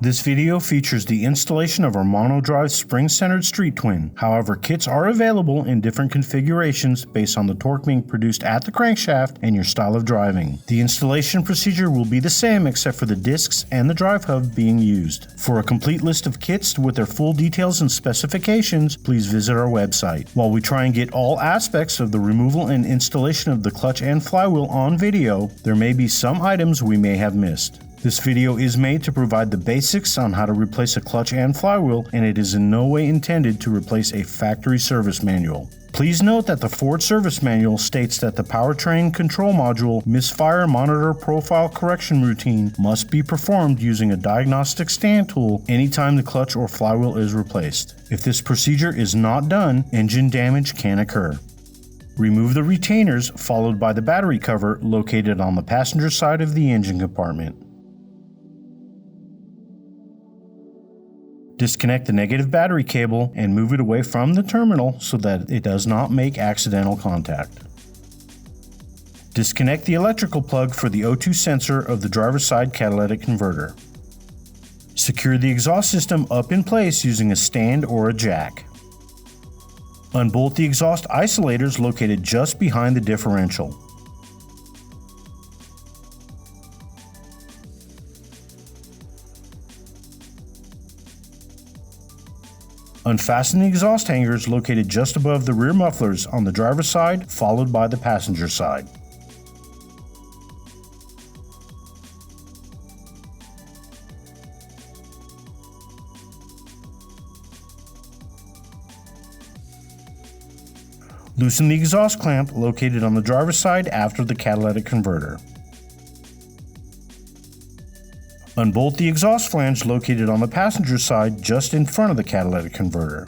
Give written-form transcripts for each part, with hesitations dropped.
This video features the installation of our monodrive spring-centered street twin. However, kits are available in different configurations based on the torque being produced at the crankshaft and your style of driving. The installation procedure will be the same except for the discs and the drive hub being used. For a complete list of kits with their full details and specifications, please visit our website. While we try and get all aspects of the removal and installation of the clutch and flywheel on video, there may be some items we may have missed. This video is made to provide the basics on how to replace a clutch and flywheel, and it is in no way intended to replace a factory service manual. Please note that the Ford service manual states that the powertrain control module misfire monitor profile correction routine must be performed using a diagnostic stand tool anytime the clutch or flywheel is replaced. If this procedure is not done, engine damage can occur. Remove the retainers followed by the battery cover located on the passenger side of the engine compartment. Disconnect the negative battery cable and move it away from the terminal so that it does not make accidental contact. Disconnect the electrical plug for the O2 sensor of the driver's side catalytic converter. Secure the exhaust system up in place using a stand or a jack. Unbolt the exhaust isolators located just behind the differential. Unfasten the exhaust hangers located just above the rear mufflers on the driver's side, followed by the passenger side. Loosen the exhaust clamp located on the driver's side after the catalytic converter. Unbolt the exhaust flange located on the passenger side just in front of the catalytic converter.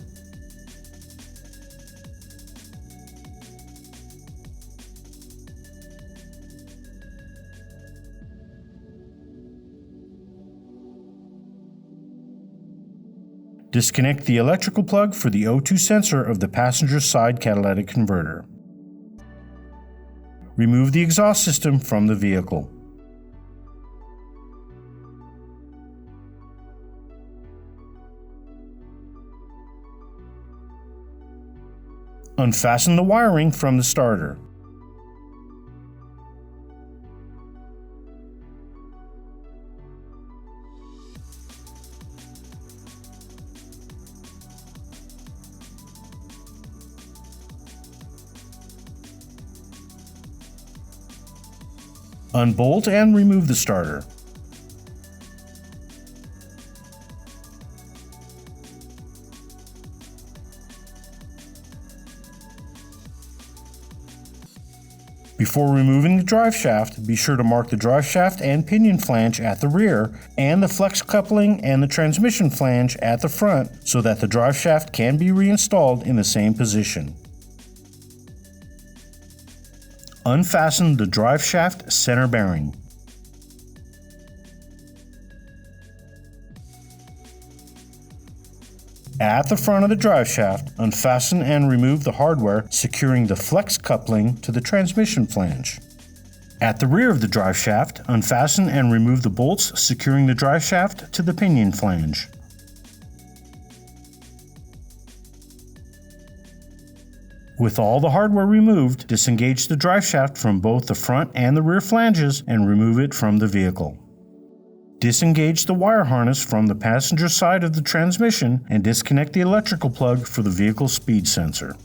Disconnect the electrical plug for the O2 sensor of the passenger side catalytic converter. Remove the exhaust system from the vehicle. Unfasten the wiring from the starter. Unbolt and remove the starter. Before removing the driveshaft, be sure to mark the driveshaft and pinion flange at the rear and the flex coupling and the transmission flange at the front so that the driveshaft can be reinstalled in the same position. Unfasten the driveshaft center bearing. At the front of the driveshaft, unfasten and remove the hardware securing the flex coupling to the transmission flange. At the rear of the driveshaft, unfasten and remove the bolts securing the driveshaft to the pinion flange. With all the hardware removed, disengage the driveshaft from both the front and the rear flanges and remove it from the vehicle. Disengage the wire harness from the passenger side of the transmission and disconnect the electrical plug for the vehicle speed sensor.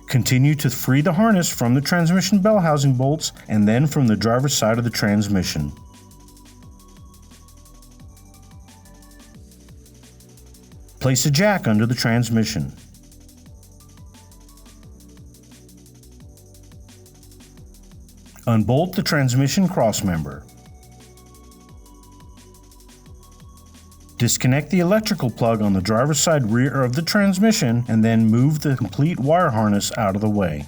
Continue to free the harness from the transmission bell housing bolts and then from the driver's side of the transmission. Place a jack under the transmission. Unbolt the transmission crossmember. Disconnect the electrical plug on the driver's side rear of the transmission and then move the complete wire harness out of the way.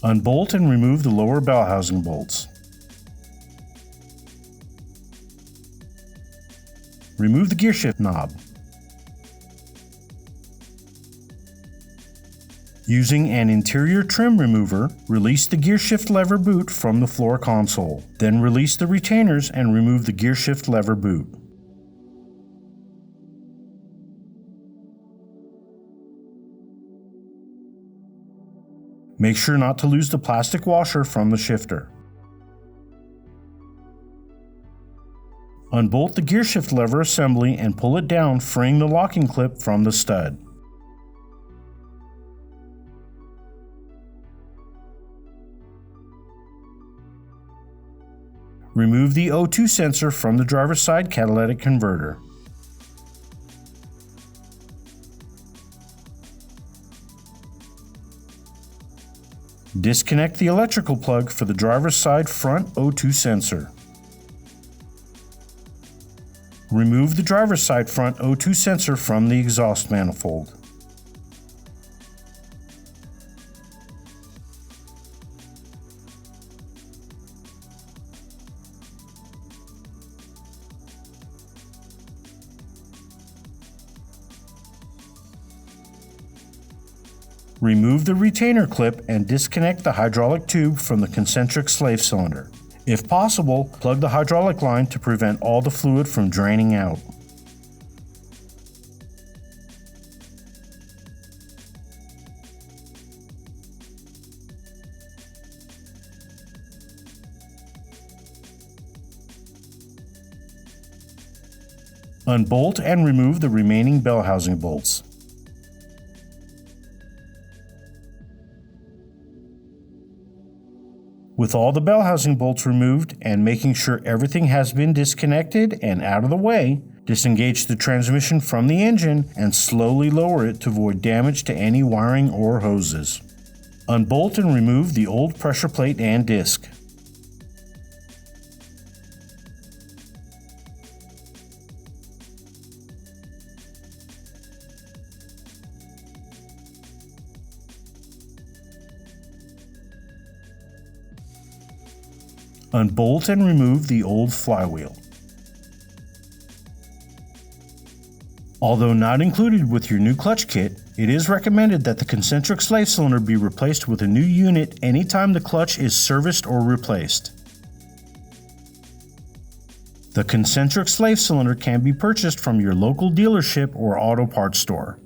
Unbolt and remove the lower bell housing bolts. Remove the gearshift knob. Using an interior trim remover, release the gearshift lever boot from the floor console. Then release the retainers and remove the gearshift lever boot. Make sure not to lose the plastic washer from the shifter. Unbolt the gearshift lever assembly and pull it down, freeing the locking clip from the stud. Remove the O2 sensor from the driver's side catalytic converter. Disconnect the electrical plug for the driver's side front O2 sensor. Remove the driver's side front O2 sensor from the exhaust manifold. Remove the retainer clip and disconnect the hydraulic tube from the concentric slave cylinder. If possible, plug the hydraulic line to prevent all the fluid from draining out. Unbolt and remove the remaining bell housing bolts. With all the bell housing bolts removed and making sure everything has been disconnected and out of the way, disengage the transmission from the engine and slowly lower it to avoid damage to any wiring or hoses. Unbolt and remove the old pressure plate and disc. Unbolt and remove the old flywheel. Although not included with your new clutch kit, it is recommended that the concentric slave cylinder be replaced with a new unit anytime the clutch is serviced or replaced. The concentric slave cylinder can be purchased from your local dealership or auto parts store.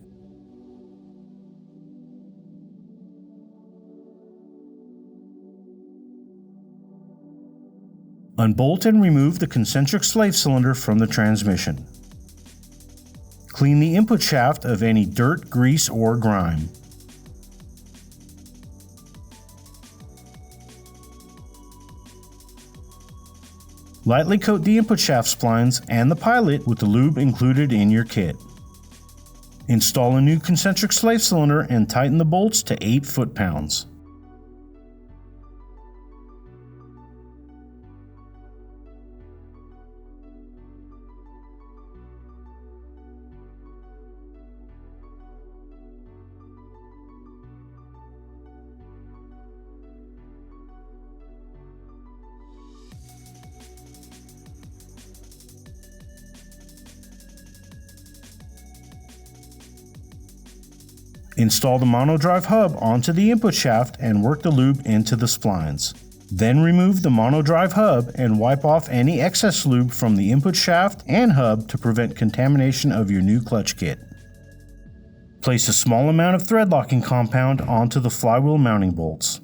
Unbolt and remove the concentric slave cylinder from the transmission. Clean the input shaft of any dirt, grease, or grime. Lightly coat the input shaft splines and the pilot with the lube included in your kit. Install a new concentric slave cylinder and tighten the bolts to 8 foot-pounds. Install the monodrive hub onto the input shaft and work the lube into the splines. Then remove the monodrive hub and wipe off any excess lube from the input shaft and hub to prevent contamination of your new clutch kit. Place a small amount of thread locking compound onto the flywheel mounting bolts.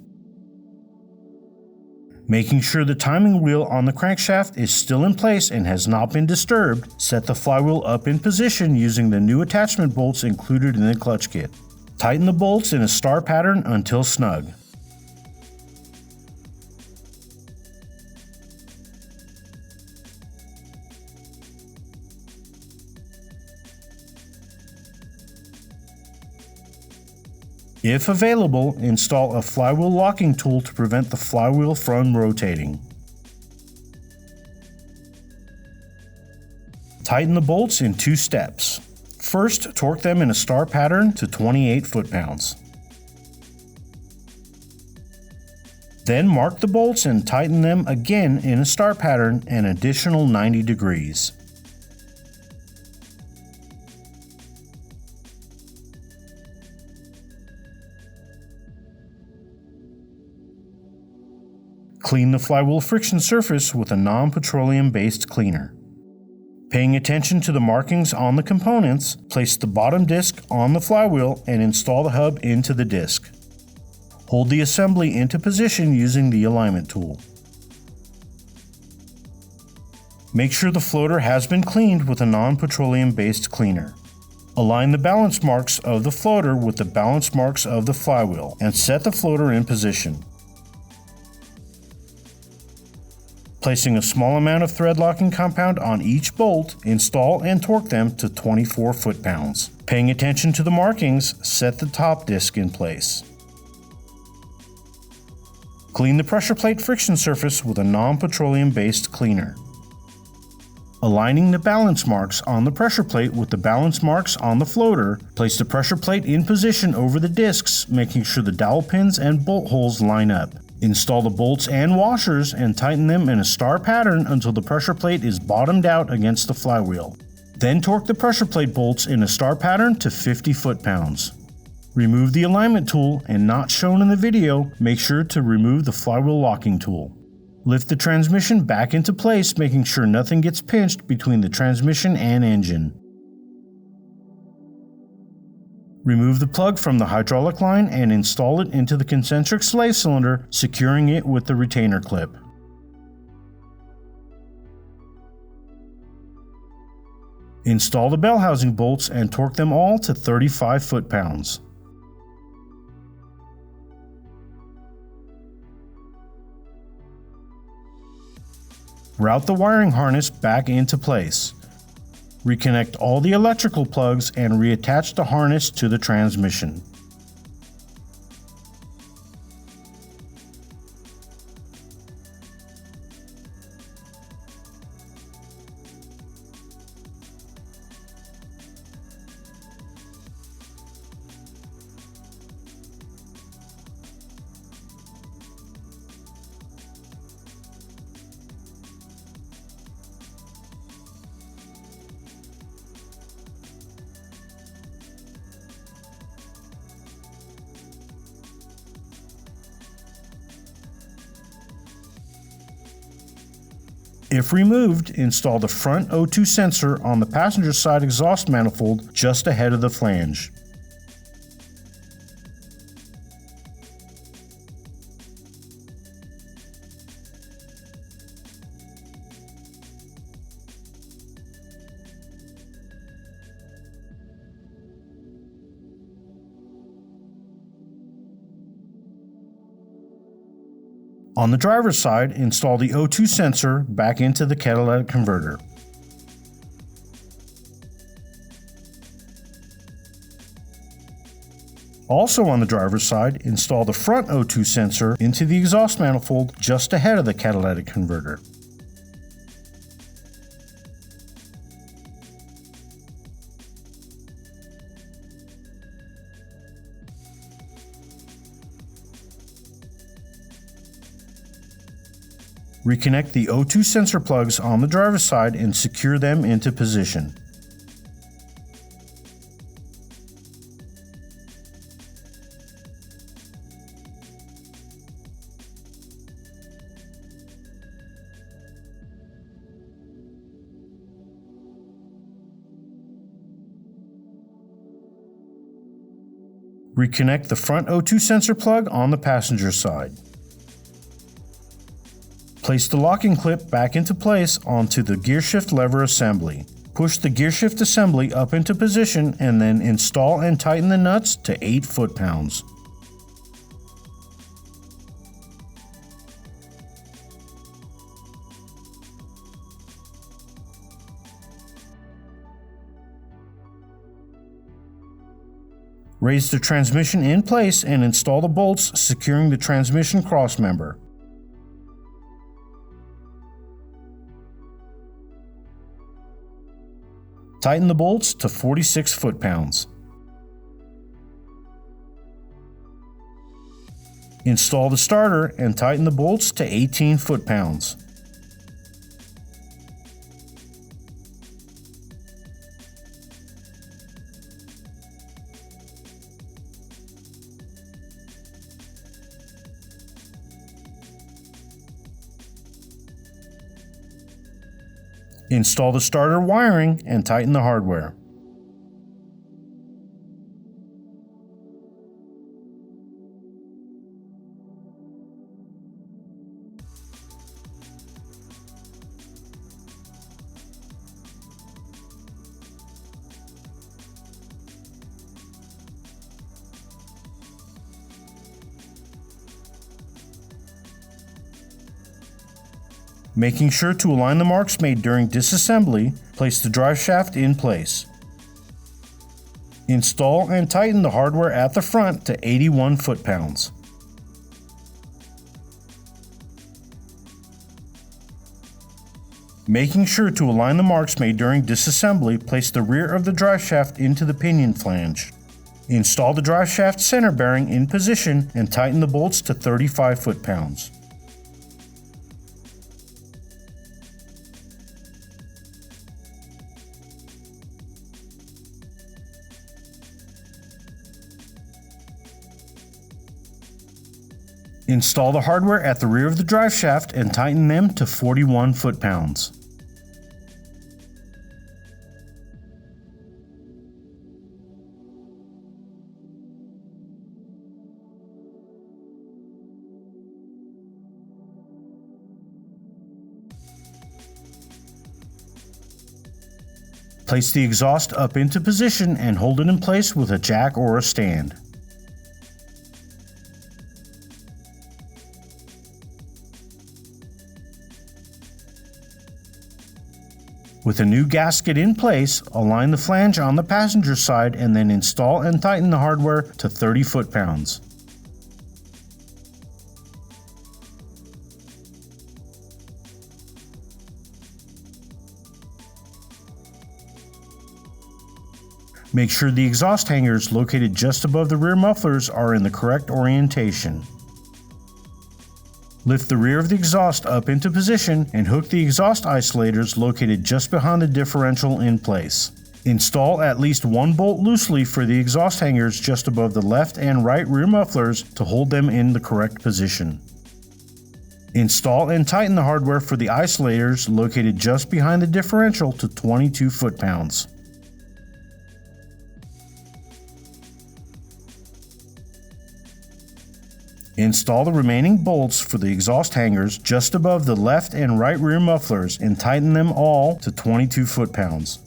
Making sure the timing wheel on the crankshaft is still in place and has not been disturbed, set the flywheel up in position using the new attachment bolts included in the clutch kit. Tighten the bolts in a star pattern until snug. If available, install a flywheel locking tool to prevent the flywheel from rotating. Tighten the bolts in 2 steps. First, torque them in a star pattern to 28 foot-pounds. Then mark the bolts and tighten them again in a star pattern an additional 90 degrees. Clean the flywheel friction surface with a non-petroleum based cleaner. Paying attention to the markings on the components, place the bottom disc on the flywheel and install the hub into the disc. Hold the assembly into position using the alignment tool. Make sure the floater has been cleaned with a non-petroleum based cleaner. Align the balance marks of the floater with the balance marks of the flywheel and set the floater in position. Placing a small amount of thread locking compound on each bolt, install and torque them to 24 foot-pounds. Paying attention to the markings, set the top disc in place. Clean the pressure plate friction surface with a non-petroleum based cleaner. Aligning the balance marks on the pressure plate with the balance marks on the floater, place the pressure plate in position over the discs, making sure the dowel pins and bolt holes line up. Install the bolts and washers and tighten them in a star pattern until the pressure plate is bottomed out against the flywheel. Then torque the pressure plate bolts in a star pattern to 50 foot-pounds. Remove the alignment tool and, not shown in the video, make sure to remove the flywheel locking tool. Lift the transmission back into place, making sure nothing gets pinched between the transmission and engine. Remove the plug from the hydraulic line and install it into the concentric slave cylinder, securing it with the retainer clip. Install the bell housing bolts and torque them all to 35 foot-pounds. Route the wiring harness back into place. Reconnect all the electrical plugs and reattach the harness to the transmission. If removed, install the front O2 sensor on the passenger side exhaust manifold just ahead of the flange. On the driver's side, install the O2 sensor back into the catalytic converter. Also on the driver's side, install the front O2 sensor into the exhaust manifold just ahead of the catalytic converter. Reconnect the O2 sensor plugs on the driver's side and secure them into position. Reconnect the front O2 sensor plug on the passenger side. Place the locking clip back into place onto the gearshift lever assembly. Push the gearshift assembly up into position and then install and tighten the nuts to 8 foot-pounds. Raise the transmission in place and install the bolts securing the transmission crossmember. Tighten the bolts to 46 foot-pounds. Install the starter and tighten the bolts to 18 foot-pounds. Install the starter wiring and tighten the hardware. Making sure to align the marks made during disassembly, place the drive shaft in place. Install and tighten the hardware at the front to 81 foot-pounds. Making sure to align the marks made during disassembly, place the rear of the drive shaft into the pinion flange. Install the drive shaft center bearing in position and tighten the bolts to 35 foot-pounds. Install the hardware at the rear of the drive shaft and tighten them to 41 foot-pounds. Place the exhaust up into position and hold it in place with a jack or a stand. With a new gasket in place, align the flange on the passenger side and then install and tighten the hardware to 30 foot-pounds. Make sure the exhaust hangers located just above the rear mufflers are in the correct orientation. Lift the rear of the exhaust up into position and hook the exhaust isolators located just behind the differential in place. Install at least one bolt loosely for the exhaust hangers just above the left and right rear mufflers to hold them in the correct position. Install and tighten the hardware for the isolators located just behind the differential to 22 foot-pounds. Install the remaining bolts for the exhaust hangers just above the left and right rear mufflers and tighten them all to 22 foot-pounds.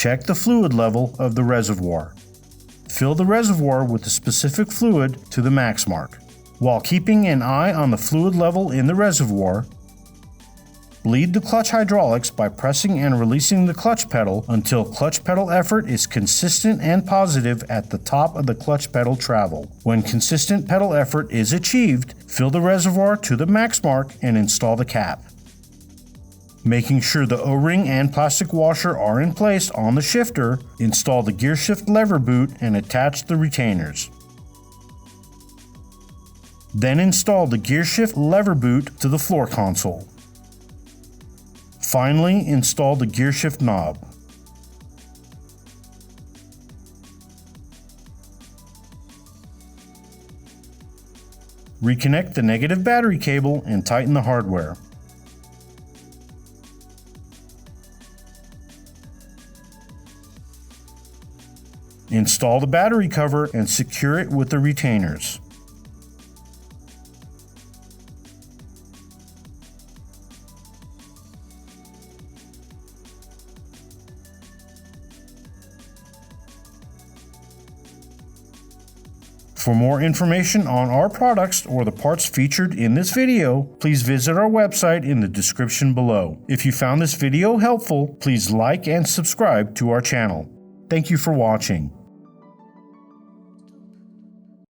Check the fluid level of the reservoir. Fill the reservoir with the specific fluid to the max mark. While keeping an eye on the fluid level in the reservoir, bleed the clutch hydraulics by pressing and releasing the clutch pedal until clutch pedal effort is consistent and positive at the top of the clutch pedal travel. When consistent pedal effort is achieved, fill the reservoir to the max mark and install the cap. Making sure the O-ring and plastic washer are in place on the shifter, install the gear shift lever boot and attach the retainers. Then install the gear shift lever boot to the floor console. Finally, install the gear shift knob. Reconnect the negative battery cable and tighten the hardware. Install the battery cover and secure it with the retainers. For more information on our products or the parts featured in this video, please visit our website in the description below. If you found this video helpful, please like and subscribe to our channel. Thank you for watching.